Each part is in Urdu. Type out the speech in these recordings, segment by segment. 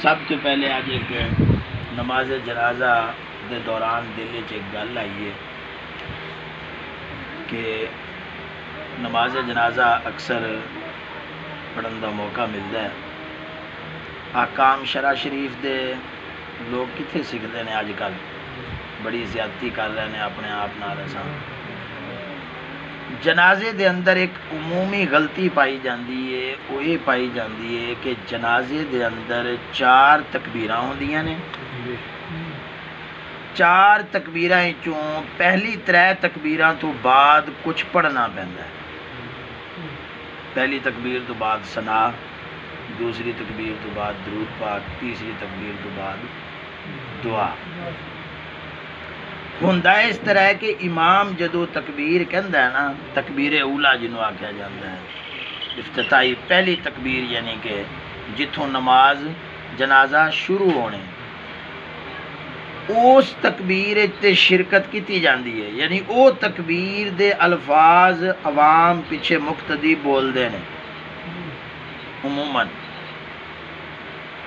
سب تو پہلے آج ایک نماز جنازہ دے دوران دل ایک گل آئی ہے کہ نماز جنازہ اکثر پڑھن دا موقع ملتا ہے، احکام شرع شریف دے لوگ کتنے سیکھتے ہیں اج کل، بڑی زیادتی کر رہے ہیں اپنے آپ نال۔ جنازے دے اندر ایک عمومی غلطی پائی جاندی ہے، وہ یہ پائی جاندی ہے کہ جنازے دے اندر 4 تکبیراں ہوندیاں نے، 4 تکبیراں چوں پہلی 3 تکبیراں تو بعد کچھ پڑھنا پیندا ہے۔ پہلی تکبیر تو بعد ثنا، دوسری تکبیر تو بعد درود پاک، تیسری تکبیر تو بعد دعا۔ ہوندا اس طرح ہے کہ امام جدو تکبیر کہندا ہے نا، تکبیر اولا جنوں آکھیا جاندا ہے، افتتاحی پہلی تکبیر، یعنی کہ جتھوں نماز جنازہ شروع ہونے، اس تکبیر تے شرکت کیتی جاندی ہے، یعنی او تکبیر دے الفاظ عوام پیچھے مقتدی بول دے نے عموماً،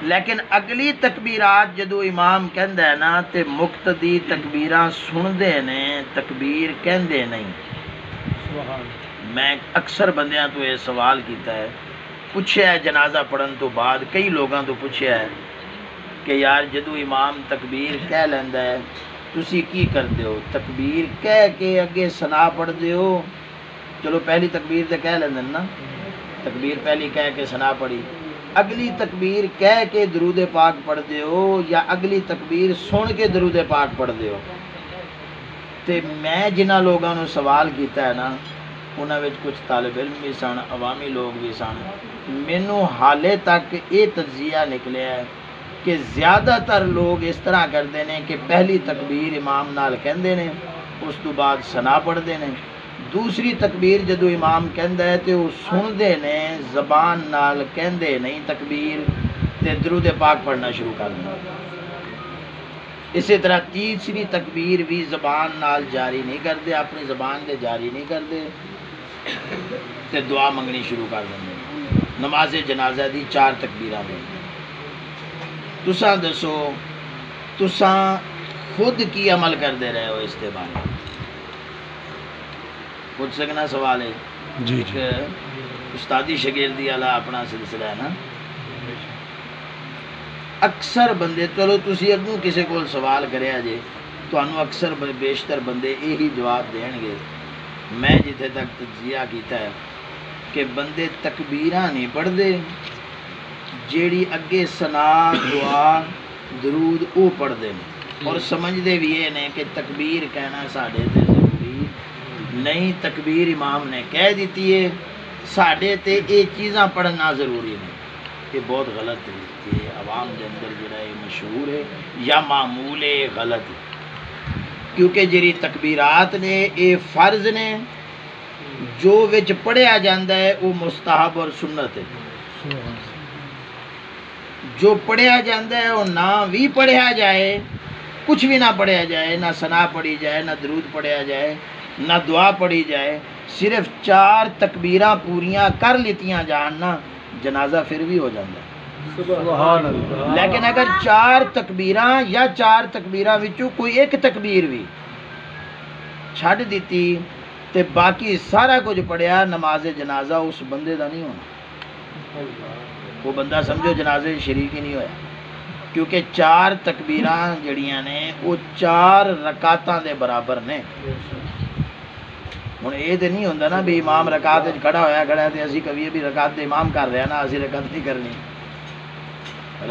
لیکن اگلی تکبیرات جدو امام کہندا ہے نا تے مقتدی تکبیراں سندے نے، تکبیر کہندے نہیں۔ میں اکثر بندیاں تو یہ سوال کیتا ہے، پوچھیا ہے جنازہ پڑھن تو بعد، کئی لوگاں تو پوچھیا ہے کہ یار جدو امام تکبیر کہہ لیندا ہے تسی کی کردے ہو؟ تکبیر کہہ کے اگے ثنا پڑھدے ہو؟ چلو پہلی تکبیر تے کہہ لیندے نا، تکبیر پہلی کہہ کے ثنا پڑھی، اگلی تکبیر کہہ کے درود پاک پڑھدے ہو یا اگلی تکبیر سن کے درود پاک پڑھدے ہو؟ تے میں جنہاں لوگاں نو سوال کیتا ہے نا، انہاں وچ کچھ طالب علم بھی سن، عوامی لوگ بھی سن، مینوں حالے تک یہ تجزیہ نکلیا ہے کہ زیادہ تر لوگ اس طرح کرتے ہیں کہ پہلی تکبیر امام نال کہندے نے، اس تو بعد ثنا پڑھتے ہیں، دوسری تکبیر جدو امام کہندا ہے تے وہ سندے نے، زبان نال کہندے نہیں تکبیر، تے درود پاک پڑھنا شروع کر دیں۔ اسی طرح تیسری تکبیر بھی زبان نال جاری نہیں کرتے، اپنی زبان دے جاری نہیں کرتے، تے دعا منگنی شروع کر دیں۔ نماز جنازہ دی 4 تکبیراں نے۔ تساں دسو تساں خود کی عمل کرتے رہے ہو اس کے بارے؟ پوچھ سکنا سوال ہے جی کہ استادی شاگردی والا اپنا سلسلہ ہے نا، اکثر بندے، چلو تسی اگوں کسی کو سوال کریا جے تانوں اکثر بیشتر بندے یہی جواب دین گے، میں جتھے تک تجزیہ کیتا ہے کہ بندے تکبیراں نہیں پڑھتے، جیڑی اگے ثنا دعا درود او پڑھتے ہیں، اور سمجھتے بھی یہ نے کہ تکبیر کہنا ساڈے تے ضروری نہیں، تکبیر امام نے کہہ دیتی ہے، ساڈے تے یہ چیزاں پڑھنا ضروری نہیں۔ یہ بہت غلط ہے، یہ عوام دے اندر جڑا ہے مشہور ہے یا معمول ہے، غلط ہے، کیونکہ جڑی تکبیرات نے یہ فرض نے، جو وچ پڑھیا جاندہ ہے وہ مستحب اور سنت ہے، جو پڑھیا جاندہ ہے وہ نہ بھی پڑھیا جائے، کچھ بھی نہ پڑھیا جائے، نہ ثنا پڑھی جائے، نہ درود پڑھیا جائے، نہ دعا پڑھی جائے، صرف 4 تکبیراں پوریاں کر لیتیاں جان نا، جنازہ پھر بھی ہو جاندہ ہے۔ سبحان اللہ۔ لیکن اگر 4 تکبیراں یا 4 تکبیراں وچوں کوئی ایک تکبیر بھی چھڈ دیتی تے باقی سارا کچھ پڑھیا، نماز جنازہ اس بندے دا نہیں ہونا، وہ بندہ سمجھو جنازے شریک ہی نہیں ہویا، کیونکہ 4 تکبیراں جڑیاں نے وہ 4 رکعتاں دے برابر نے۔ ہن یہ تے نہیں ہوندا نا بھی امام رکعت وچ کھڑا ہویا کھڑا تے اسی کہیے بھی رکعت تے امام کر رہا نا، اسی رکعت نہیں کرنی،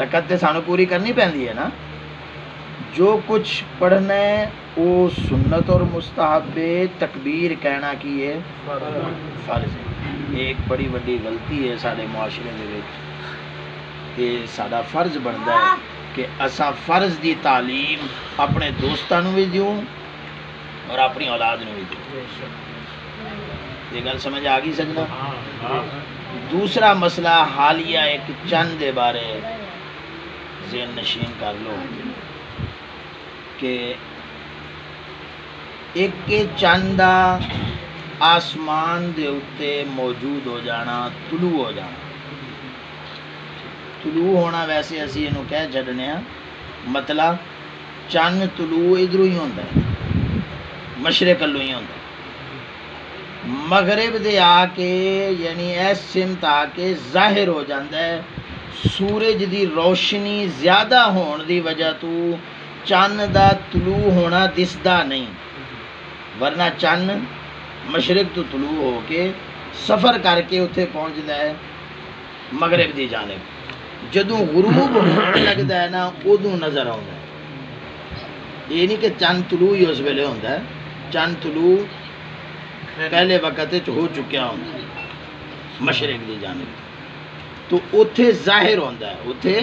رکعت تے سانو پوری کرنی پیندی ہے نا۔ جو کچھ پڑھنا ہے وہ سنت اور مستحب ہے، تکبیر کہنا کی ہے فرض ہے۔ ایک بڑی وڈی غلطی ہے سارے معاشرے دے وچ، کہ ساڈا فرض بنتا ہے کہ اساں فرض دی تعلیم اپنے دوستاں نوں بھی دیوں اور اپنی اولاد نوں بھی دیوں۔ یہ گل سمجھ آ گئی سجنا؟ دوسرا مسئلہ حالیہ ایک چند دے بارے ذہن نشین کر لو کہ ایک چند آسمان دے اتے موجود ہو جانا، طلوع ہو جانا، طلوع ہونا ویسے اسی انہوں کہہ چھڑنے ہیں، مطلب چند طلوع ادھروں ہی ہوتا ہے، مشرق اللہ ہی ہوتا ہے، مغرب دے آ کے یعنی ایس سمت آ کے ظاہر ہو جاتا ہے، سورج دی روشنی زیادہ ہون دی وجہ تو چند دا طلوع ہونا دسدا نہیں، ورنہ چند مشرق تو طلوع ہو کے سفر کر کے اتنے پہنچتا ہے مغرب دی جانب، جدوں غروب ہونے لگتا ہے نا ادوں نظر آتا ہے۔ یہ نہیں کہ چند طلوع ہی اس ویلے ہوتا ہے، چند طلوع پہلے وقت ہو چکیا ہوتا ہے مشرق دی جانب، تو اتھے ظاہر ہوتا ہے اتھے۔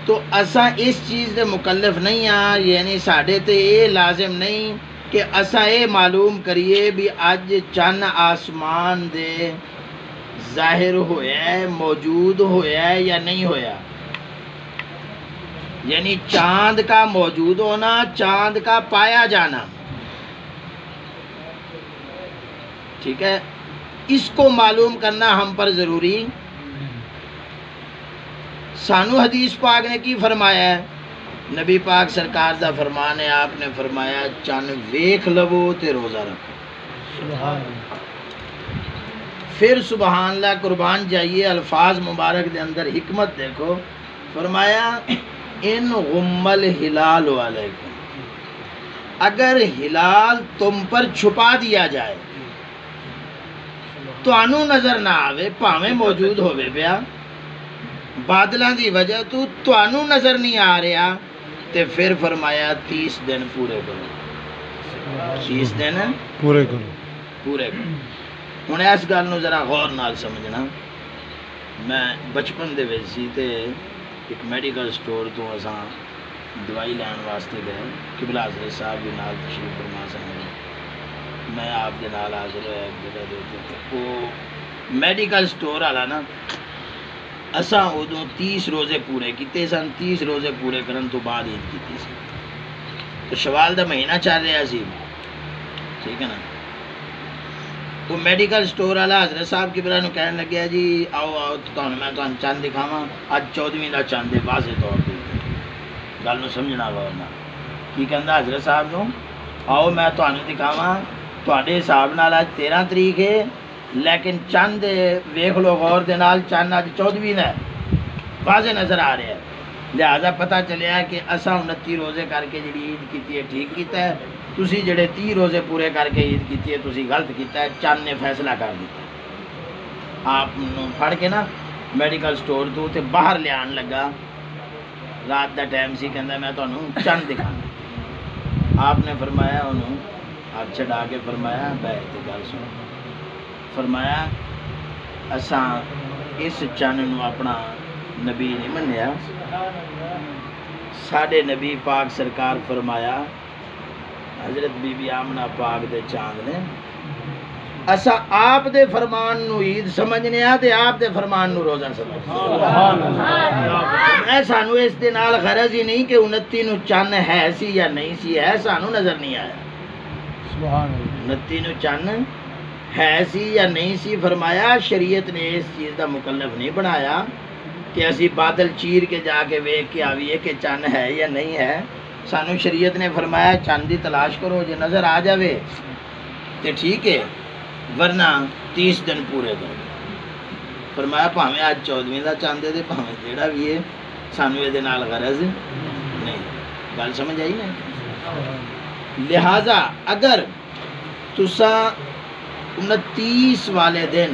تو اساں اس چیز دے مکلف نہیں ہاں، یعنی ساڈے تے یہ لازم نہیں کہ اساں یہ معلوم کریے بھی اج چند آسمان دے ظاہر ہویا ہے، موجود ہویا ہے یا نہیں ہویا، یعنی چاند کا موجود ہونا، چاند کا پایا جانا، ٹھیک ہے، اس کو معلوم کرنا ہم پر ضروری۔ سانو حدیث پاک نے کی فرمایا ہے، نبی پاک سرکار دا فرمان ہے، آپ نے فرمایا چند ویکھ لو تے روزہ رکھو۔ سبحان اللہ۔ پھر سبحان اللہ قربان جائیے، الفاظ مبارک دے اندر حکمت دیکھو، فرمایا ان غم الہلال علیکم، اگر ہلال تم پر چھپا دیا جائے تو انو نظر نہ آوے، پاویں موجود ہوئے پیا، بادلاں دی وجہ تو انو نظر نہیں آ رہا، تے پھر فرمایا 30 دن پورے کرو، 30 دن پورے کرو۔ ہن اس گل نو ذرا غور نال سمجھنا، میں بچپن دے وچ سی تے ایک میڈیکل سٹور تو اساں دوائی لین واسطے گئے، قبلہ حضرت صاحب بھی نال تشریف فرما سن، میں آپ دے نال حاضر ہویا ایک جگہ دے تے وہ میڈیکل سٹور والا نا، اساں ادوں 30 روزے پورے کیتے سن، 30 روزے پورے کرن تو بعد عید کیتی سی، تو شوال دا مہینہ چل رہا سی، ٹھیک ہے نا۔ وہ میڈیکل سٹور والا حضرت صاحب قبلہ نو کہنے لگیا جی آؤ آؤ میں تمہیں چند دکھاواں، اج 14ویں دا چند ہے، واضح طور پہ گل نو سمجھنا غور نال، کی کہندا حضرت صاحب نو، آؤ میں تمہیں دکھاواں، تواڈے حساب نال اج 13 تاریخ ہے، لیکن چند ویکھ لو غور دے نال، چند اج 14ویں ہے، واضح نظر آ رہا ہے، لہذا پتہ چلیا کہ اساں 29 روزے کر کے جڑی عید کیتی ہے ٹھیک کیتا ہے، تسی جڑے 30 روزے پورے کر کے عید کیتی ہے تسی غلط کیتا ہے، چند نے فیصلہ کر دیتا۔ آپ پھڑ کے نا میڈیکل سٹور تو تے باہر لے آن لگا، رات دا ٹائم سی، کہندا میں تانوں چند دکھانا، آپ نے فرمایا انہوں ہاتھ چھڑا کے فرمایا بیٹھ تے گل سن، فرمایا اساں اس چند نو اپنا نبی نہیں منیا، ساڈے نبی پاک سرکار فرمایا حضرت بی بی آمنہ پاک دے چاند نے، اسا آپ دے فرمان نو عید سمجھنے آ تے آپ دے فرمان نو روزہ سمجھنے آ، سانو اس دے نال غرض ہی نہیں کہ 29 نو چند ہے سی یا نہیں سی، ہے سانو نظر نہیں آیا، 29 نو چند ہے سی یا نہیں سی، فرمایا شریعت نے اس چیز دا مکلف نہیں بنایا کہ اسی بادل چیر کے جا کے ویکھ کے آویے کہ چند ہے یا نہیں ہے، سانو شریعت نے فرمایا چند دی تلاش کرو، جے نظر آ جاوے تے ٹھیک ہے، ورنہ 30 دن پورے کرو۔ فرمایا بھاویں اج 14ویں دا چند ہے تے بھاویں جیڑا بھی ہے، سانو یہ دے نال غرض نہیں، گل سمجھ آئی نا۔ لہذا اگر تساں 29 والے دن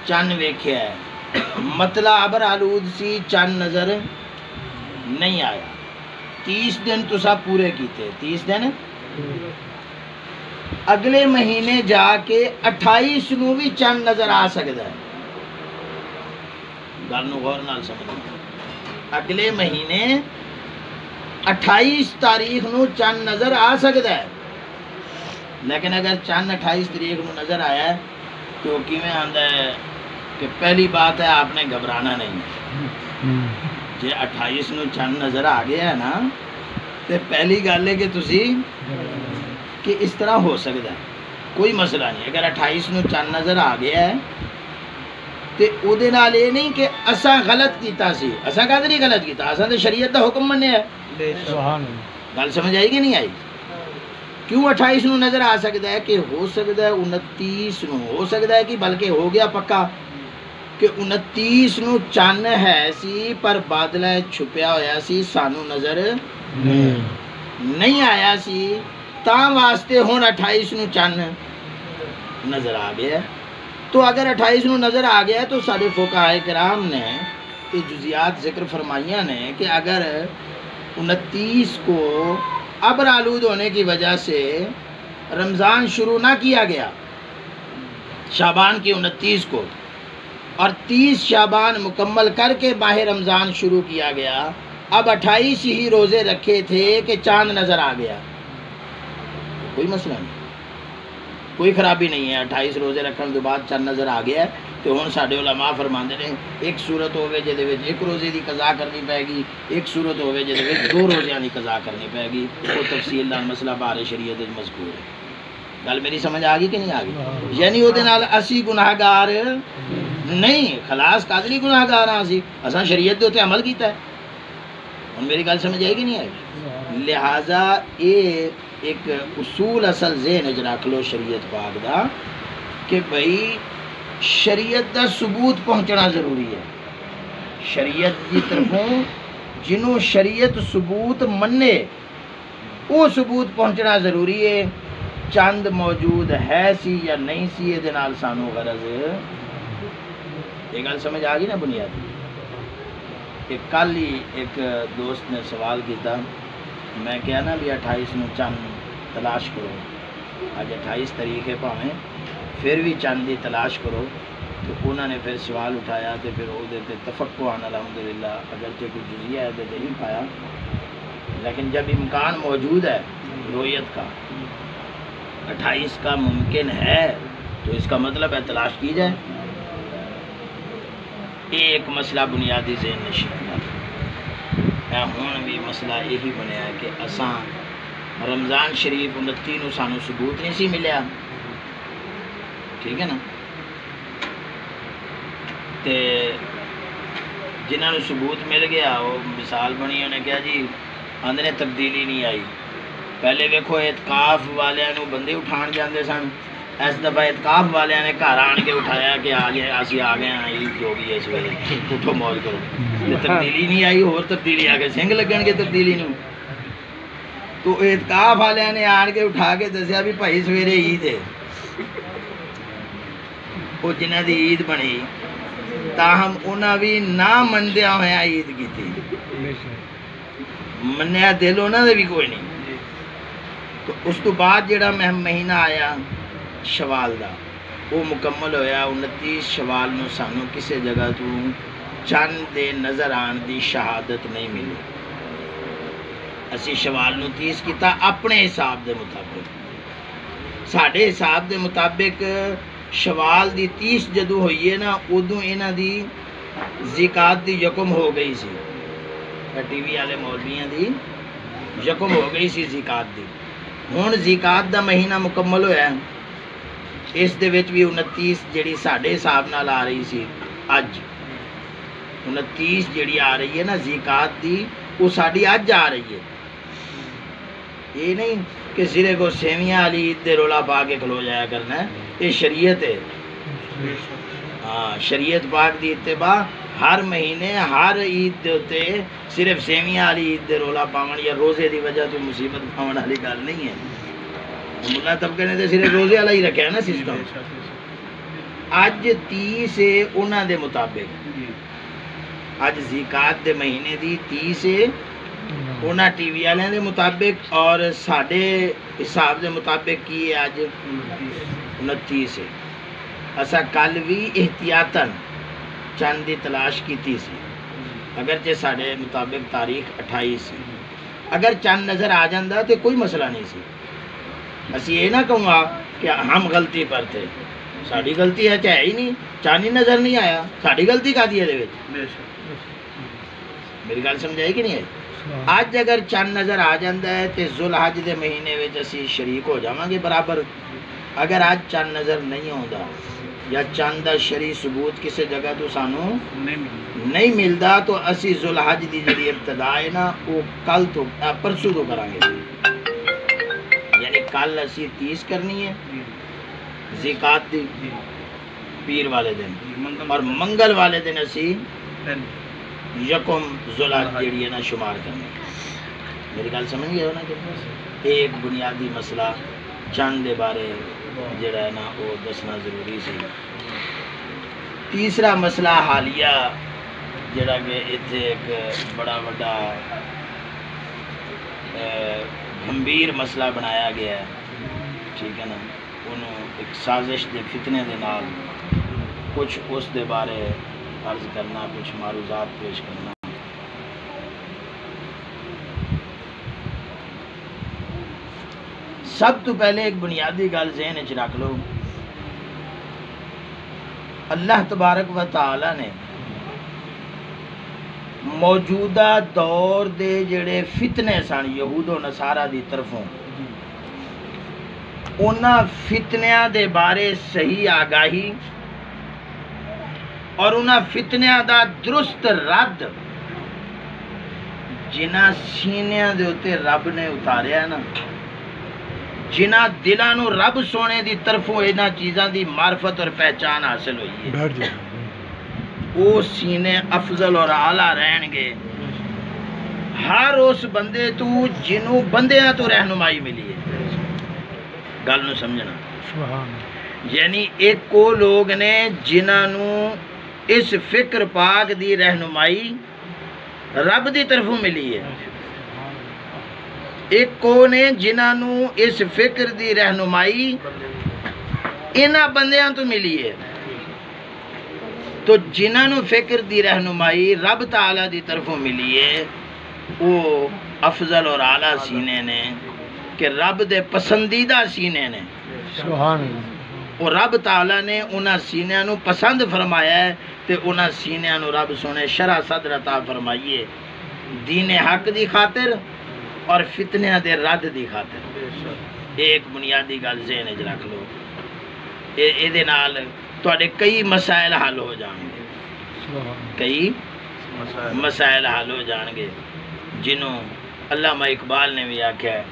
چند ویکھیا ہے، مطلب ابر آلود سی، چند نظر نہیں آیا، 30 دن تسا پورے کیتے، 30 دن، اگلے مہینے جا کے 28 نو بھی چند نظر آ سکتا ہے، گل نو غور نال سمجھنا، اگلے مہینے 28 تاریخ نو چند نظر آ سکتا ہے، لیکن اگر چند 28 تاریخ نو نظر آیا ہے تو کیویں آندا ہے کہ پہلی بات ہے آپ نے گھبرانا نہیں، جے 28 نو چند نظر آ گیا ہے نا تو پہلی گل ہے کہ تسی کہ اس طرح ہو سکتا ہے، کوئی مسئلہ نہیں، اگر 28 نو چند نظر آ گیا ہے تے او دے نال اے نہیں کہ اساں غلط کیتا سی، اساں کدے نہیں غلط کیتا، اساں تے شریعت دا حکم منیا ہے۔ سبحان اللہ۔ گل سمجھ آئی کہ نہیں آئی؟ کیوں 28 نو نظر آ سکتا ہے کہ ہو سکتا ہے 29 نو، ہو سکتا ہے کہ بلکہ ہو گیا پکا کہ 29 نو چن ہے سی پر بادلہ چھپیا ہویا سی، سانو نظر نہیں آیا سی، تاں واسطے ہون 28 نو چن نظر آ گیا ہے۔ تو اگر 28 نو نظر آ گیا ہے تو سارے فقہاء کرام نے یہ جزیات ذکر فرمائیاں نے کہ اگر 29 کو ابر آلود ہونے کی وجہ سے رمضان شروع نہ کیا گیا شعبان کی 29 کو، اور 30 شعبان مکمل کر کے ماہ رمضان شروع کیا گیا، اب 28 ہی روزے رکھے تھے کہ چاند نظر آ گیا، کوئی مسئلہ نہیں، کوئی خرابی نہیں ہے۔ 28 روزے رکھنے کے بعد چاند نظر آ گیا ہے تو ہن ساڈے علماء فرماندے نے ایک صورت ہوے جے دے وچ ایک روزے دی قضا کرنی پائے گی، ایک صورت ہوے جے دے وچ 2 روزیاں دی قضا کرنی پائے گی، وہ تفصیل نال مسئلہ بارے شریعت وچ مذکور ہے۔ گل میری سمجھ آ گئی کہ نہیں آ گئی؟ یعنی وہ دے نال اسی گناہگار نہیں، خلاص قادری گناہگار ہاں اسی، اساں شریعت دے اوتے عمل کیتا ہے۔ ہن میری گل سمجھ آئی کہ نہیں آئی؟ لہٰذا یہ ایک اصول اصل ذہن وچ رکھ لو شریعت پاک دا کہ بھئی شریعت دا ثبوت پہنچنا ضروری ہے، شریعت کی طرفوں جنہوں شریعت ثبوت منے وہ ثبوت پہنچنا ضروری ہے۔ چند موجود ہے سی یا نہیں سی یہ نال سانو غرض، یہ گل سمجھ آ گئی نا بنیادی؟ کہ کل ہی ایک دوست نے سوال کیتا، میں کہا نا بھی 28 نو چند تلاش کرو، آج 28 تاریخ ہے پاویں پھر بھی چند دی تلاش کرو، تو انہوں نے پھر سوال اٹھایا تو پھر وہ دیتے تفقعان الحمدللہ، اگرچہ کوئی جزیہ ہے تو نہیں پایا، لیکن جب امکان موجود ہے رویت کا 28 کا ممکن ہے تو اس کا مطلب ہے تلاش کی جائے۔ ایک مسئلہ بنیادی ذہن نشین ہے، ہون بھی مسئلہ یہی بنیا ہے کہ اساں رمضان شریف 29 نو سانو ثبوت نہیں سی ملیا، ٹھیک ہے نا، تے جنہوں نے ثبوت مل گیا وہ مثال بنی، انہیں کہا جی آندھنے تبدیلی نہیں آئی۔ پہلے ویکھو اعتکاف والیاں نو بندے اٹھان جاندے سن، اس دفعہ اعتکاف والیاں نے گھر آن کے اٹھایا کہ اسی آ گئے ہیں، عید ہو گئی ہے اس ویلے اٹھو موج کرو، تے تبدیلی نہیں آئی، اور تبدیلی آ کے سنگ لگن گے تبدیلی نو۔ تو اعتکاف والیاں نے آن کے اٹھا کے دسیا بھی بھائی سویرے عید ہے، وہ جنہ دی عید بنی تاہم انہاں بھی نہ مندیاں ہویا عید کی تھی، منیا دل انہاں دے بھی کوئی نہیں۔ تو اس تو بعد جڑا مہینہ آیا شوال دا وہ مکمل ہویا، 29 شوال نو سانو کسے جگہ تو چند دے نظر آن دی شہادت نہیں ملی، اسی شوال نو 30 کیتا اپنے حساب دے مطابق، ساڑھے حساب دے مطابق شوال دی 30 جدو ہوئی ہے نا ادو انہاں دی زکات دی یکم ہو گئی سی، ٹی وی والے مولویاں دی یکم ہو گئی سی زکات دی۔ ہن زکات دا مہینہ مکمل ہویا ہے، اس دے وچ بھی 29 جڑی ساڑھے حساب نال آ رہی سی، اج 29 جڑی آ رہی ہے نا زکات دی وہ ساڑھی اج آ رہی ہے، یہ نہیں کہ صرف کو سیویاں والی عید دے رولا پا کے کھلو جایا کرنا ہے، یہ شریعت ہے۔ ہاں شریعت پاک دی اتباع ہر مہینے ہر عید دے ہوتے صرف سیویاں والی عید دے رولا پاون یا روزے دی وجہ تو مصیبت پاون والی گل نہیں ہے۔ ملا طبقے نے تو صرف روزے والا ہی رکھا ہے نا سسٹم۔ اج 30 ہے انہاں دے مطابق، اج زکات دے مہینے دی 30 ہے انہاں ٹی وی والے دے مطابق، اور ساڈے حساب دے مطابق کی ہے اج 29 ہے۔ اسا کل بھی احتیاطاً چند دی تلاش کیتی سی، اگرچہ ساڈے مطابق تاریخ 28 سی، اگر چند نظر آ جاندہ تو کوئی مسئلہ نہیں سی، اسی یہ نہ کہوں گا کہ ہم غلطی پر تھے، ساڑھی غلطی ہے چاہے ہی نہیں، چاند ہی نظر نہیں آیا، ساڑھی غلطی کا دی ہے دے وچ، میری گل سمجھائی کہ نہیں ہے؟ آج اگر چند نظر آ جاندہ ہے تو ذوالحج دے مہینے وچ اسی شریک ہو جاواں گے برابر، اگر آج چند نظر نہیں ہوندا یا چند دا شرعی ثبوت کسی جگہ تو سانو نہیں ملدا تو اسی ذوالحج دی جڑی ابتدا ہے نا وہ کل تو پرسوں تو کریں گے، یعنی کل اسی 30 کرنی ہے زکات دی پیر والے دن، اور منگل والے دن اسی یکم ذوالحج جڑی ہے نا شمار کرنے۔ میری گل سمجھ گئے ہو نا؟ کہ ایک بنیادی مسئلہ چند دے بارے جڑا ہے نا وہ دسنا ضروری سی۔ تیسرا مسئلہ حالیہ جڑا کہ اتنے ایک بڑا بڑا گمبھیر مسئلہ بنایا گیا ہے، ٹھیک ہے نا، انہوں ایک سازش دے فتنے دے نال کچھ اس دے بارے عرض کرنا، کچھ معروضات پیش کرنا۔ سب تو پہلے ایک بنیادی گل ذہن وچ رکھ لو، اللہ تبارک و تعالی نے موجودہ دور دے جڑے فتنے سن یہود و نصارہ دی طرفوں، انہاں فتنیاں دے بارے صحیح آگاہی اور انہاں فتنیاں دا درست رد جنہاں سینیاں دے اتے رب نے اتاریا نا، جنہاں دلاں نو رب سونے دی طرفوں انہاں چیزاں دی معرفت اور پہچان حاصل ہوئی ہے، وہ سینے افضل اور اعلیٰ رہن گے ہر اس بندے تو جنوں بندیاں تو رہنمائی ملی ہے۔ گل نو سمجھنا، یعنی ایک کو لوگ نے جنہاں نو اس فکر پاک دی رہنمائی رب دی طرفوں ملی ہے، ایک کو نے جنہاں نو اس فکر دی رہنمائی انہاں بندیاں تو ملی ہے۔ تو جنہاں نو فکر دی رہنمائی رب تعالیٰ دی طرفوں ملی ہے وہ افضل اور اعلیٰ سینے نے، کہ رب دے پسندیدہ سینے نے، سبحان اللہ، اور رب تعالیٰ نے انہاں سینیاں نو پسند فرمایا ہے، تے انہاں سینیاں نو رب سونے شرع صدر عطا فرمائیے دین حق دی خاطر اور فتنیاں دے رد دی خاطر۔ ایک بنیادی گل ذہن وچ رکھ لو، اے دے نال تواڈے کئی مسائل حل ہو جان گے، کئی مسائل حل ہو جان گے، جنہوں علامہ اقبال نے بھی آکھا ہے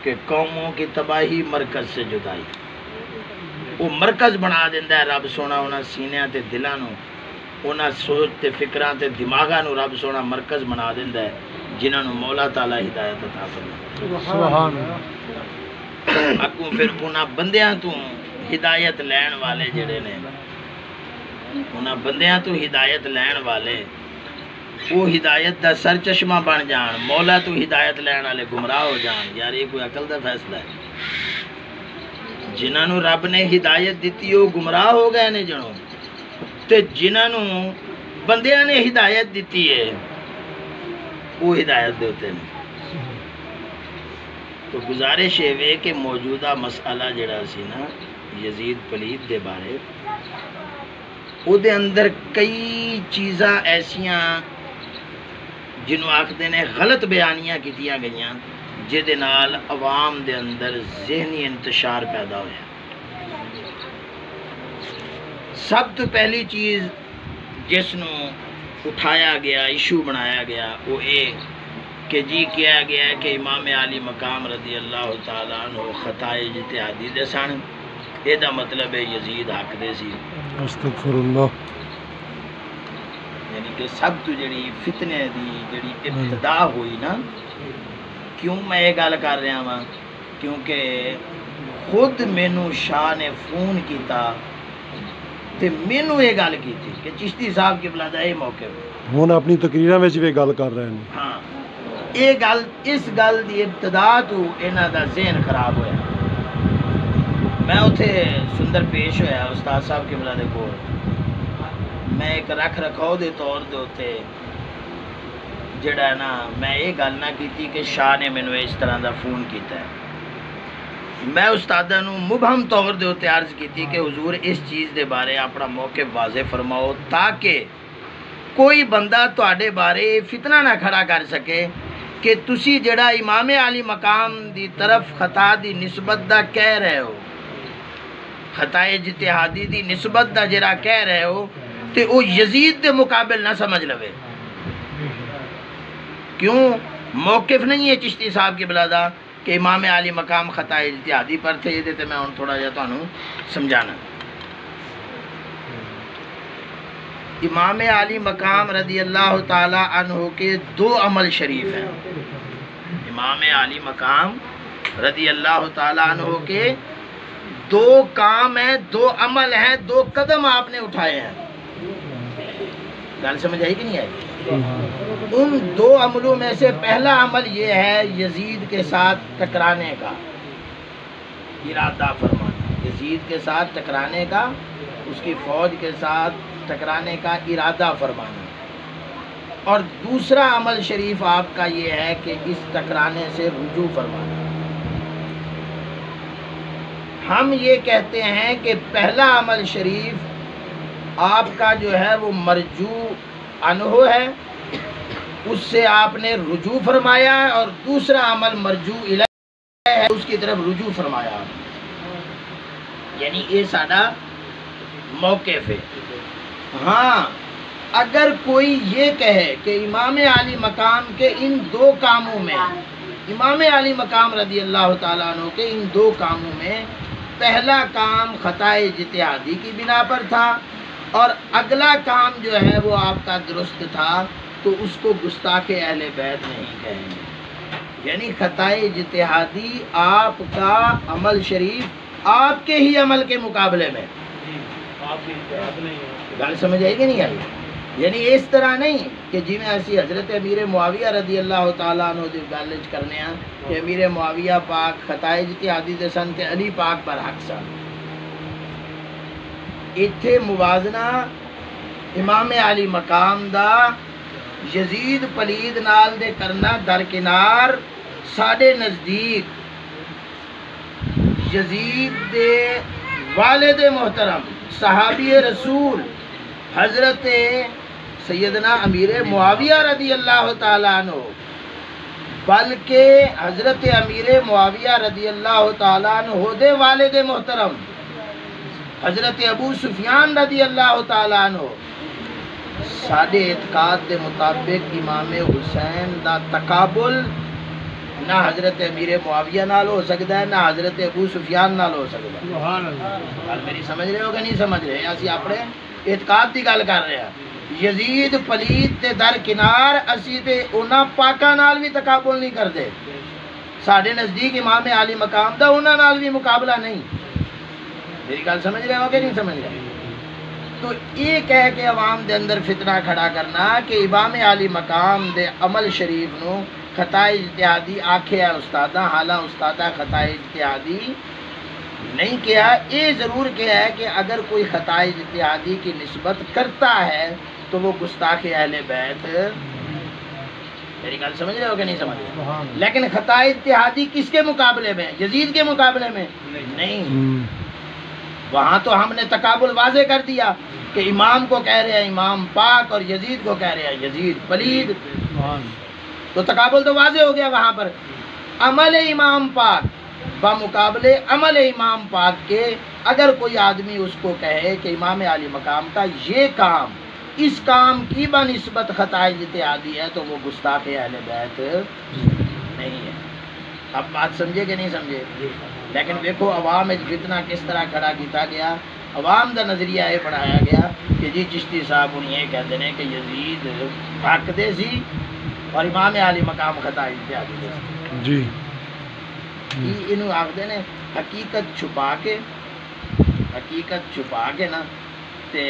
کہ قوموں کی تباہی مرکز سے جدائی، وہ مرکز بنا دیندا ہے رب سونا انہاں سینیاں تے دلاں نو، انہاں سوچ تے فکراں تے دماغاں نو رب سونا مرکز بنا دیندا ہے، جنہاں نو مولا تعالیٰ ہدایت عطا فرمائے۔ سبحان اللہ، اگوں پھر انہاں بندیاں تو ہدایت لین والے جڑے نے، انہاں بندیاں تو ہدایت لین والے وہ ہدایت دا سر چشمہ بن جان، مولا تو ہدایت لین والے گمراہ ہو جان، یار یہ کوئی عقل دا فیصلہ ہے؟ جنہاں نو رب نے ہدایت دیتی وہ گمراہ ہو گئے نے جنوں، تے جنہاں نو بندیاں نے ہدایت دیتی ہے وہ ہدایت دیتے ہیں۔ تو گزارش ہے کہ موجودہ مسئلہ جڑا سی نا یزید پلید دے بارے، او دے اندر کئی چیزاں ایسیاں جنہوں آکھدے نے غلط بیانیاں کیتیاں گئیاں جے نال عوام دے اندر ذہنی انتشار پیدا ہویا۔ سب تو پہلی چیز جس نو اٹھایا گیا، ایشو بنایا گیا، وہ کہ جی کیا گیا ہے کہ امام علی مقام رضی اللہ تعالیٰ عنہ خطائے اجتہادی دے سن، یہ دا مطلب ہے یزید حق دے سی۔ استغفر اللہ، یعنی کہ سب تو جڑی فتنے دی جڑی ابتدا ہوئی نا، کیوں میں یہ گل کر رہا ہاں؟ کیونکہ خود مینوں شاہ نے فون کیتا تے مینوں یہ گل کیتی کہ چشتی صاحب کی بلا دا یہ موقع ہن اپنی تقریراں وچ بھی گل کر رہے ہیں۔ ہاں، یہ گل اس گل دی ابتدا تو انہاں دا ذہن خراب ہویا۔ میں اتھے سندر پیش ہویا استاد صاحب کے بلا دے کول، میں ایک رکھ رکھاؤ دے طور دے ہوتے جڑا ہے نا میں یہ گل نہ کیتی کہ شاہ نے مینوں اس طرح دا فون کیتا ہے، میں استاداں نوں مبہم طور دے ہوتے عرض کیتی کہ حضور اس چیز دے بارے اپنا موقف واضح فرماؤ تاکہ کوئی بندہ تواڈے بارے فتنہ نہ کھڑا کر سکے کہ تسی جڑا امام علی مقام دی طرف خطا دی نسبت دا کہہ رہے ہو، خطائے اجتہادی دی نسبت دا جرا کہہ رہے ہو تے او یزید دے مقابل نہ سمجھ لوے. کیوں؟ موقف نہیں ہے چشتی صاحب کی بلادا کہ امام عالی مقام خطائے اجتہادی پر تھے. یہ تے میں ہن تھوڑا جا تانوں سمجھانا. امام عالی مقام رضی اللہ تعالی عنہ کے دو عمل شریف ہیں. امام عالی مقام رضی اللہ تعالی عنہ کے دو کام ہیں، دو عمل ہیں، دو قدم آپ نے اٹھائے ہیں. گل سمجھ آئی کہ نہیں آئی؟ ان دو عملوں میں سے پہلا عمل یہ ہے یزید کے ساتھ ٹکرانے کا ارادہ فرمانا. یزید کے ساتھ ٹکرانے کا، اس کی فوج کے ساتھ ٹکرانے کا ارادہ فرمانا. اور دوسرا عمل شریف آپ کا یہ ہے کہ اس ٹکرانے سے رجوع فرمانا. ہم یہ کہتے ہیں کہ پہلا عمل شریف آپ کا جو ہے وہ مرجوع عنہ ہے، اس سے آپ نے رجوع فرمایا ہے. اور دوسرا عمل مرجوع الیہ ہے، اس کی طرف رجوع فرمایا. یعنی یہ سارا موقف ہے. ہاں اگر کوئی یہ کہے کہ امام عالی مقام کے ان دو کاموں میں، امام عالی مقام رضی اللہ تعالیٰ عنہ کے ان دو کاموں میں پہلا کام خطائے اجتہادی کی بنا پر تھا اور اگلا کام جو ہے وہ آپ کا درست تھا، تو اس کو گستاخ اہل بیت نہیں کہیں گے. یعنی خطائے اجتہادی آپ کا عمل شریف آپ کے ہی عمل کے مقابلے میں. گل سمجھ آئی کہ نہیں آئی؟ یعنی اس طرح نہیں کہ جی میں ایسی حضرت امیر معاویہ رضی اللہ تعالیٰ عنہ دی گل کرنے ہیں کہ امیر معاویہ پاک خطائے اجتہادی دے سن تے علی پاک پر حق سن. ایتھے موازنہ امام علی مقام دا یزید پلید نال دے کرنا درکنار. ساڈے نزدیک یزید دے والد محترم صحابی رسول حضرت سیدنا امیر معاویہ رضی اللہ تعالیٰ عنہ، بلکہ حضرت امیر معاویہ رضی اللہ تعالیٰ عنہ دے والد محترم حضرت ابو سفیان رضی اللہ تعالیٰ عنہ، ساڈے اعتقاد دے مطابق امام حسین دا تقابل نہ حضرت امیر معاویہ نال ہو سکتا ہے، نہ حضرت ابو سفیان نال ہو سکتا ہے. گل میری سمجھ رہے ہو کہ نہیں سمجھ رہے؟ اسی اپنے اعتقاد کی گل کر رہے ہیں. یزید پلید تے درکنار اسی تے انہاں پاکاں نال بھی تقابل نہیں کرتے. ساڈے نزدیک امام عالی مقام دا انہاں نال بھی مقابلہ نہیں. میری گل سمجھ رہے ہو کہ نہیں سمجھ رہے؟ تو یہ کہہ کے عوام دے اندر فتنہ کھڑا کرنا کہ امام عالی مقام دے عمل شریف نو خطائے اجتہادی آکھے ہے استادہ، حالاں استادہ خطائے اجتہادی نہیں کیا. یہ ضرور کیا ہے کہ اگر کوئی خطائے اجتہادی کی نسبت کرتا ہے تو وہ گستاخ اہل بیت. میری گل سمجھ رہے ہو کہ نہیں سمجھ رہے؟ لیکن خطائے اجتہادی کس کے مقابلے میں؟ یزید کے مقابلے میں نہیں. وہاں تو ہم نے تقابل واضح کر دیا کہ امام کو کہہ رہے ہیں امام پاک اور یزید کو کہہ رہے ہیں یزید پلید. تو تقابل تو واضح ہو گیا وہاں پر. عمل امام پاک بمقابلے عمل امام پاک کے اگر کوئی آدمی اس کو کہے کہ امام عالی مقام کا یہ کام اس کام کی بنسبت خطائے اجتہادی ہے تو وہ گستاخ اہل بیت نہیں ہے. اب بات سمجھے کہ نہیں سمجھے؟ لیکن دیکھو عوام فتنہ کس طرح کھڑا کیتا گیا. عوام دا نظریہ یہ بڑھایا گیا کہ جی چشتی صاحب انہیں یہ کہتے ہیں کہ یزید حق دے سی اور امام عالی مقام خطائے اجتہادی دے سی. جی انہوں آخر نے حقیقت چھپا کے نا تے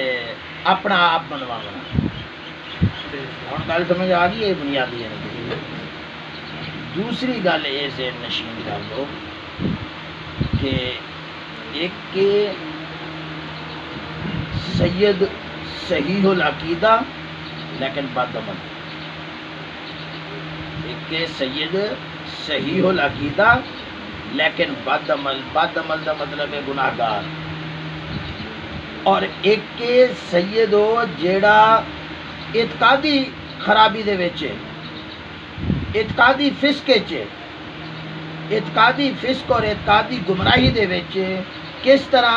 اپنا آپ بنوانا. ہوں گل سمجھ آ گئی ہے بنیادی ہے. دوسری گل یہ سے نشین کر لو کہ ایک کے سید صحیح العقیدہ لیکن بد عمل، ایک کے سید صحیح العقیدہ لیکن بد عمل. بد عمل دا مطلب ہے گناہ گار. اور ایک کے سید ہو جیڑا اعتقادی خرابی دے وچ، اعتقادی فسق وچ، اعتقادی فسق اور اعتقادی گمراہی دے وچ کس طرح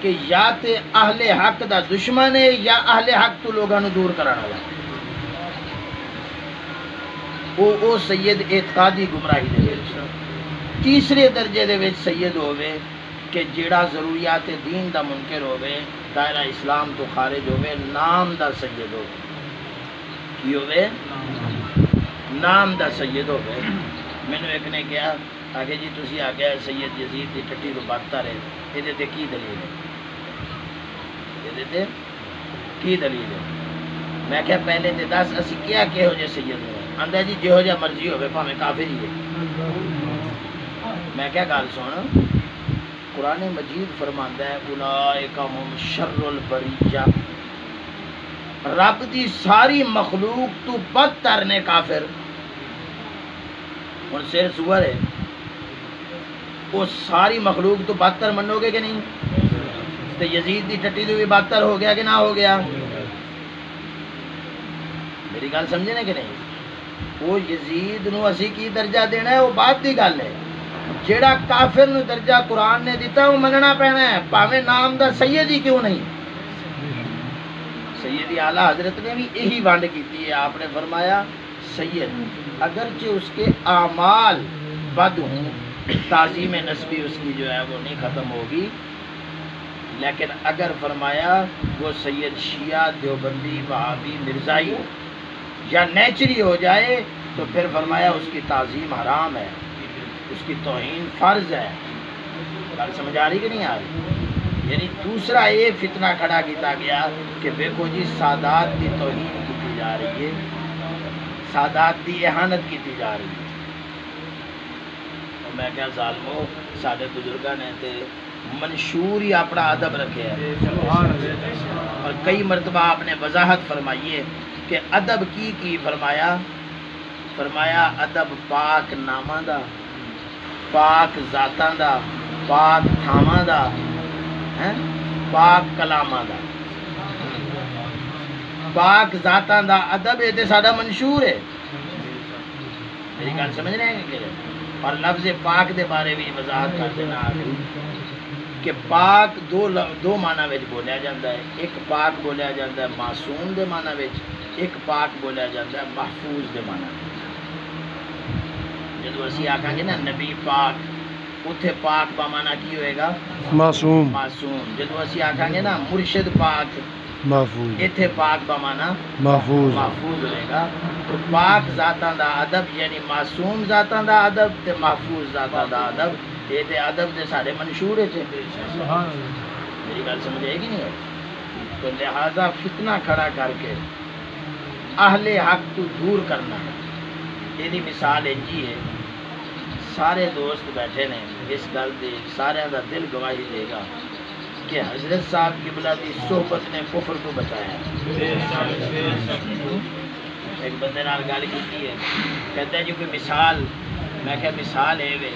کہ یا تے اہل حق دا دشمن ہے یا اہل حق تو لوگاں نو دور کرانا والا او سید اعتقادی گمراہی دے وچ تیسرے درجے دے وچ سید ہوئے کہ جیڑا ضروریات دین دا منکر ہوئے دائرہ اسلام تو خارج ہوئے نام دا سید ہوئے کی ہوئے نام دا سید ہوئے میں نے ایک نے کہا آگے جی تسی آگے سید یزید دی ٹٹی تو بدتر ہے یہ تے کی دلیل ہے یہ تے کی دلیل ہے میں کہا پہلے تے دس اسی کیا کہ ہو جے سید ہوئے آندا جی جو جا مرضی ہوئے پاویں کافر ہی ہے میں کیا گل سن قرآن مجید فرماندا ہے اولئک هم شر البریہ رب دی ساری مخلوق تو بدتر نے کافر ہن سر سور ہے وہ ساری مخلوق تو بدتر منو گے کہ نہیں تو یزید دی ٹٹی تو بھی بدتر ہو گیا کہ نہ ہو گیا میری گل سمجھے نا کہ نہیں وہ یزید نو اسی کی درجہ دینا ہے وہ بات دی گل ہے جیڑا کافر نو درجہ قرآن نے دیتا وہ مننا پینا ہے پاویں نام دا سید ہی کیوں نہیں سیدی اعلیٰ حضرت نے بھی یہی وانڈ کیتی ہے آپ نے فرمایا سید اگرچہ اس کے اعمال بد ہوں تعظیم نسبی اس کی جو ہے وہ نہیں ختم ہوگی لیکن اگر فرمایا وہ سید شیعہ دیوبندی وہابی مرزائی یا نیچری ہو جائے تو پھر فرمایا اس کی تعظیم حرام ہے اس کی توہین فرض ہے بات سمجھ آ رہی کہ نہیں آ رہی یعنی دوسرا یہ فتنہ کھڑا کیتا گیا کہ دیکھو جی سادات کی توہین کی جا رہی ہے سادات کی احانت کی جا رہی ہے اور میں کیا ظالمو سارے بزرگاں نے تے منشور ہی اپنا ادب رکھے ہے اور کئی مرتبہ آپ نے وضاحت فرمائی ہے کہ ادب کی فرمایا ادب پاک نامہ دا پاک ذاتاں دا پاک تھاواں دا پاک کلاماں دا پاک ذاتاں دا ادب یہ تے ساڈا منشور ہے میری گل سمجھ رہے ہیں کہ اور لفظ پاک دے بارے بھی وضاحت کر دینا کہ پاک دو معنی وچ بولیا جاتا ہے ایک پاک بولیا جاتا ہے معصوم دے معنی وچ ایک پاک بولیا جاتا ہے محفوظ دے معنی جدو اسی آکھاں گے نا نبی پاک اتھے پاک با معنی کی ہوئے گا معصوم جدو اسی آکھاں گے نا مرشد پاک محفوظ اتھے پاک با معنی محفوظ ہوئے گا تو پاک ذاتاں دا ادب یعنی معصوم ذاتاں دا ادب تے محفوظ ذاتاں دا ادب یہ تے ادب دے سارے منشور ہے میری گل سمجھ آئے گی نہیں ہے تو لہذا فتنہ کھڑا کر کے اہل حق تو دور کرنا یہ مثال جی ہے سارے دوست بیٹھے نے اس گل دی سارے دا دل گواہی دے گا کہ حضرت صاحب قبلہ دی صحبت نے کفر کو بچایا ایک بندے نال گل کی ہے کہتا ہے جی کوئی مثال میں کہ مثال ہے وے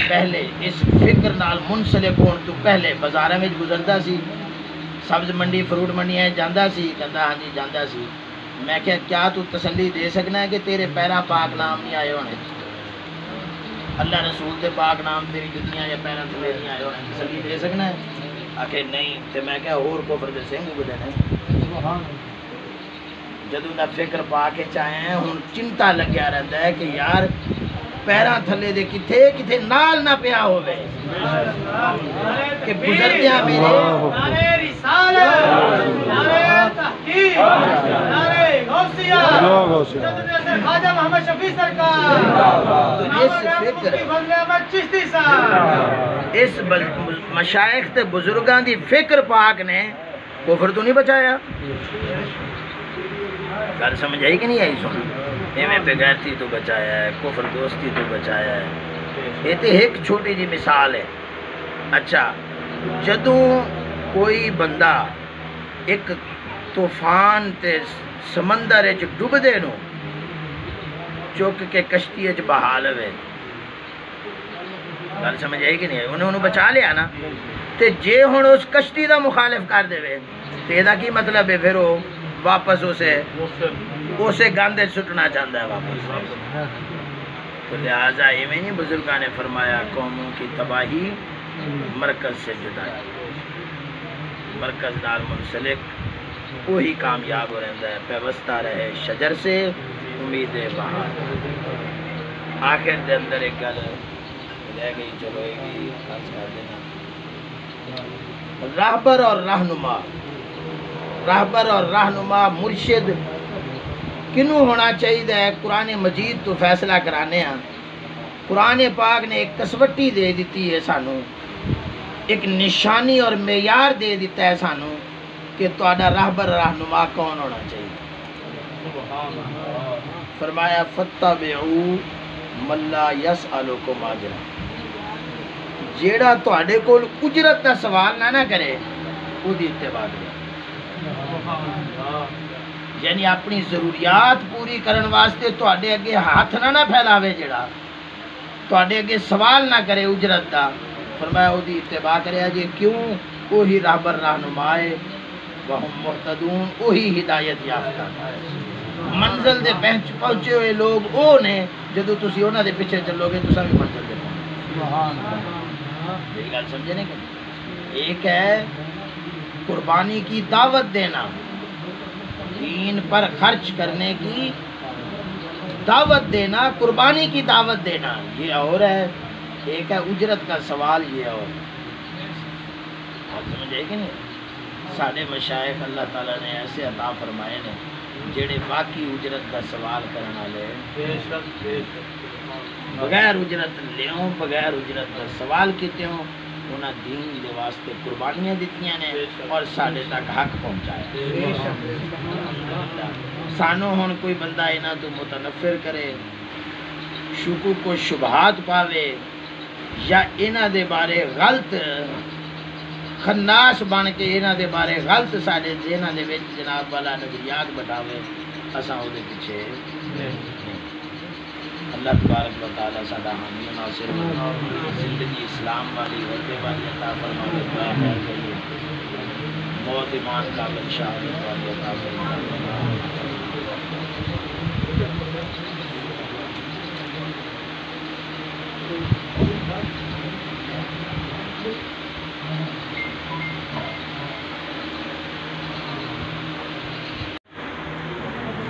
پہلے اس فکر نال منسلک ہون تو پہلے بازاراں وچ گزردا سی سبز منڈی فروٹ منڈی جاندا سی کہندا ہاں جی جاندا سی میں کہ کیا تو تسلی دے سکنا ہے کہ تیرے پیرا پاک نام نہیں آئے ہونے اللہ رسول دے پاک نام تیری جتیاں یا پیرا تھلے نہیں آئے ہونے تسلی دے سکنا ہے آکھے نہیں تے میں کہ اور کفر دے سنگ اگدے نے جدوں دا فکر پا کے چاہے ہیں ہن چنتا لگیا رہتا ہے کہ یار پیرا تھلے دے کتھے کتھے نال نہ پیا ہوئے کہ گزردیاں میرے نعرے رسالت نعرے تحقیق نعرے غوثیہ خواجہ محمد شفیع سرکار تو اس فکر اس مشائخ تے بزرگاں دی فکر پاک نے کفر تو نہیں بچایا گل سمجھ آئی کہ نہیں آئی سونا ایویں بغیرتی تو بچایا ہے کفر دوستی تو بچایا ہے یہ تو ایک چھوٹی جی مثال ہے اچھا جدوں کوئی بندہ ایک طوفان تے سمندر وچ ڈبدے نو چک کے کشتی وچ بہا لوے گل سمجھ آئی کہ نہیں انہوں بچا لیا نا تے جے ہن اس کشتی دا مخالف کر دے تے دا کی مطلب ہے پھر وہ واپس اسے گاندے سٹنا چاہتا ہے واپس تو لہٰذا ایویں نہیں بزرگاں نے فرمایا قوموں کی تباہی مرکز سے جدا مرکز نال منسلک وہی کامیاب ہو رہتا ہے پیوستہ رہے شجر سے امید بہار آخر دے اندر ایک گل رہ گئی چلو ایک ہی خرچ کر دینا راہبر اور رہنما مرشد کنوں ہونا چاہیے قرآن مجید تو فیصلہ کرانے ہیں قرآن پاک نے ایک کسوٹی دے دیتی ہے سانو ایک نشانی اور معیار دے دیتا ہے سانو کہ تہاڈا راہبر رہنما کون ہونا چاہیے فرمایا فتبعوا من لا یسألکم اجرا جیڑا تہاڈے کول اجرت دا سوال نہ کرے او دی اتباع کرے یعنی اپنی ضروریات پوری کرن واسطے تہاڈے اگے ہاتھ نہ پھیلاوے جیڑا تہاڈے اگے سوال نہ کرے اجرت دا فرمایا او دی اتباع کرے جی کیوں وہی راہبر رہنما ہے وہم مہتدون وہی ہدایت یافتہ منزل دے پہنچے ہوئے لوگ او نے جدو تسی انہاں دے پیچھے چلو گے تساں بھی منزل دے پہنچو یہ گل سمجھے نہیں کہ ایک ہے قربانی کی دعوت دینا دین پر خرچ کرنے کی دعوت دینا قربانی کی دعوت دینا یہ اور ہے ایک ہے اجرت کا سوال یہ اور سمجھے کہ نہیں سارے مشائخ اللہ تعالیٰ نے ایسے عطا فرمائے نے جڑے باقی اجرت کا سوال کرنے والے بغیر اجرت لیوں بغیر اجرت کا سوال کیتے ہوں انہاں دین دے واسطے قربانیاں دتیاں نے اور ساڈے تک حق پہنچایا سانو ہن کوئی بندہ انہاں تو متنفر کرے شکوک و شبہات پاوے یا انہاں دے بارے غلط خناس بن کے انہاں دے بارے غلط ساڈے ذہناں دے وچ جناب والا نظریات بٹاوے اساں او دے پیچھے اللہ تبارک و تعالی ساڈا حامی ناصر زندگی اسلام والی وردے والی عطا فرمائے دعا کریے موت ایمان کا شہادت والی عطا فرمائے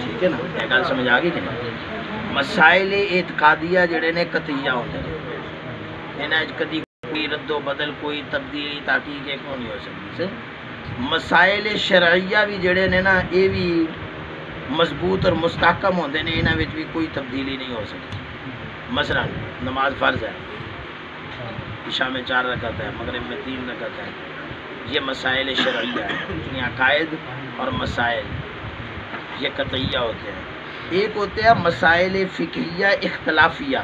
ٹھیک ہے نا یہ گل سمجھ آ گئی کہ نہیں مسائل اعتقادیہ جڑے نے قطعیہ ہوتے ہیں انہاں کدی کوئی رد و بدل کوئی تبدیلی تحقیق کو نہیں ہو سکتی مسائل شرعیہ بھی جڑے نے نا یہ بھی مضبوط اور مستحکم ہوتے ہیں انہاں وچ بھی کوئی تبدیلی نہیں ہو سکتی مثلا نماز فرض ہے عشاء میں 4 رکعت ہے مغرب میں 3 رکعت ہے یہ مسائل شرعیہ ہے یعنی عقائد اور مسائل یہ قطعیہ ہوتے ہیں ایک ہوتے ہیں مسائل فقہیہ اختلافیہ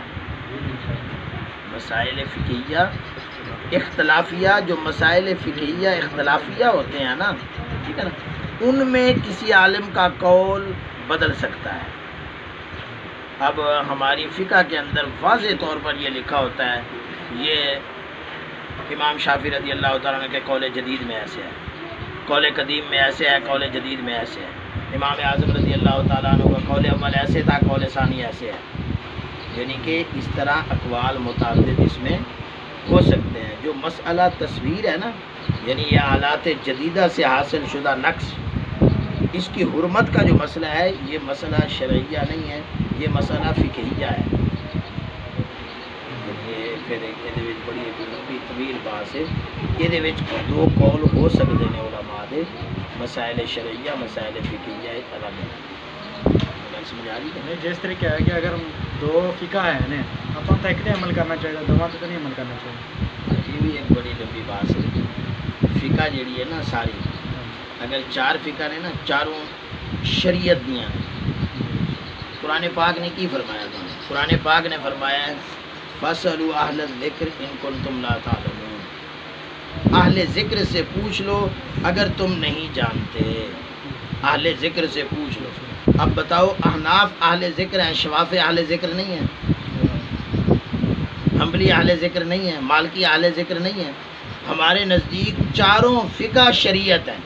مسائل فقہیہ اختلافیہ جو مسائل فقہیہ اختلافیہ ہوتے ہیں نا ٹھیک ہے نا ان میں کسی عالم کا قول بدل سکتا ہے اب ہماری فقہ کے اندر واضح طور پر یہ لکھا ہوتا ہے یہ امام شافعی رضی اللہ تعالیٰ عنہ کے قول جدید میں ایسے ہے قول قدیم میں ایسے ہے قول جدید میں ایسے ہے امام اعظم رضی اللہ تعالیٰ عنہ کا قول اول ایسے تھا قول ثانی ایسے ہے یعنی کہ اس طرح اقوال متعدد اس میں ہو سکتے ہیں جو مسئلہ تصویر ہے نا یعنی یہ آلات جدیدہ سے حاصل شدہ نقص اس کی حرمت کا جو مسئلہ ہے یہ مسئلہ شرعیہ نہیں ہے یہ مسئلہ فقہیہ ہے پھر بڑی لمبی طویل بحث ہے یہ دو قول ہو سکتے ہیں علماء دے مسائل شرعیہ مسائل فقہیہ ایک الگ ہے سمجھ آ رہی ہے جس طریقے ہے کہ اگر دو فقہ ہیں نا اپن تو ایک عمل کرنا چاہیے دونوں پہ نہیں عمل کرنا چاہیے یہ بھی ایک بڑی لمبی بات ہے فقہ جیڑی ہے نا ساری اگر 4 فقہ نے نا چاروں شریعت دیاں قرآن پاک نے کی فرمایا تھا قرآن پاک نے فرمایا ہے فَاسْأَلُوا أَهْلَ الذِّكْرِ إِن كُنتُمْ لَا تَعْلَمُونَ اہل ذکر سے پوچھ لو اگر تم نہیں جانتے اہل ذکر سے پوچھ لو اب بتاؤ احناف اہل ذکر ہیں شوافی اہل ذکر نہیں ہیں حنبلی اہل ذکر نہیں ہیں مالکی اہل ذکر نہیں ہیں ہمارے نزدیک چاروں فقہ شریعت ہیں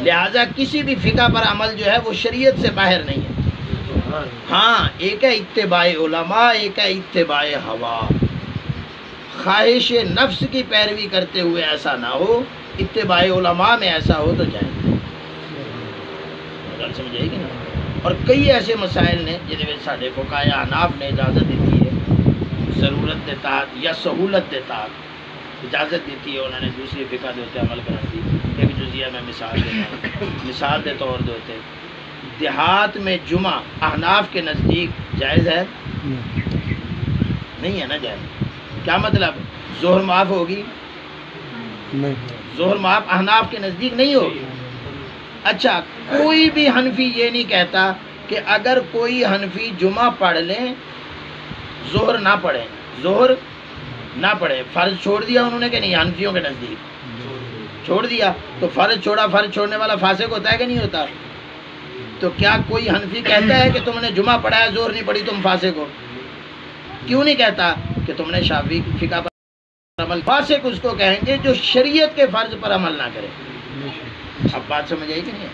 لہٰذا کسی بھی فقہ پر عمل جو ہے وہ شریعت سے باہر نہیں ہے ہاں ایک ہے اتباع علماء ایک ہے اتباع ہوا خواہش نفس کی پیروی کرتے ہوئے ایسا نہ ہو اتباع علماء میں ایسا ہو تو جائز ہے. گل سمجھ آئی کہ نا. اور کئی ایسے مسائل نے جہاں سارے فقہائے احناف نے اجازت دیتی ہے ضرورت کے تحت یا سہولت کے تحت اجازت دیتی ہے. انہوں نے دوسری فقہ کے اتنے عمل کرنے کی ایک جزیہ میں مثال دینا. مثال کے طور دے ہوتے دیہات میں جمعہ احناف کے نزدیک جائز ہے نہیں ہے نا جائز. کیا مطلب ظہر معاف ہوگی؟ نہیں. ظہر معاف احناف کے نزدیک نہیں ہوگی. اچھا کوئی بھی حنفی یہ نہیں کہتا کہ اگر کوئی حنفی جمعہ پڑھ لیں ظہر نہ پڑھیں، ظہر نہ پڑھے. فرض چھوڑ دیا انہوں نے کہ نہیں؟ حنفیوں کے نزدیک چھوڑ دیا. تو فرض چھوڑا، فرض چھوڑنے والا فاسق ہوتا ہے کہ نہیں ہوتا؟ تو کیا کوئی حنفی کہتا ہے کہ تم نے جمعہ پڑھا ہے ظہر نہیں پڑھی تم فاسق ہو؟ کیوں نہیں کہتا کہ تم نے شافعی فقہ پر عمل. فاسق اس کو کہیں گے جو شریعت کے فرض پر عمل نہ کرے. اب بات سمجھ آئی کہ نہیں؟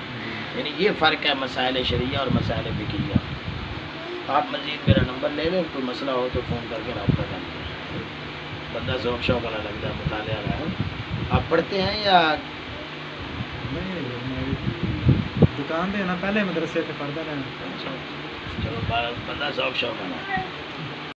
یعنی یہ فرق ہے مسائل شرعیہ اور مسائل فقہیہ. آپ مزید میرا نمبر لے لیں، کوئی مسئلہ ہو تو فون کر کے رابطہ کر لیں. بندہ ذوق شوق والا لگتا ہے، مطالعہ رہا ہے. آپ پڑھتے ہیں یا دکان دے نا پہلے مدرسے سے پڑھتا رہنا. چلو بندہ ذوق شوق والا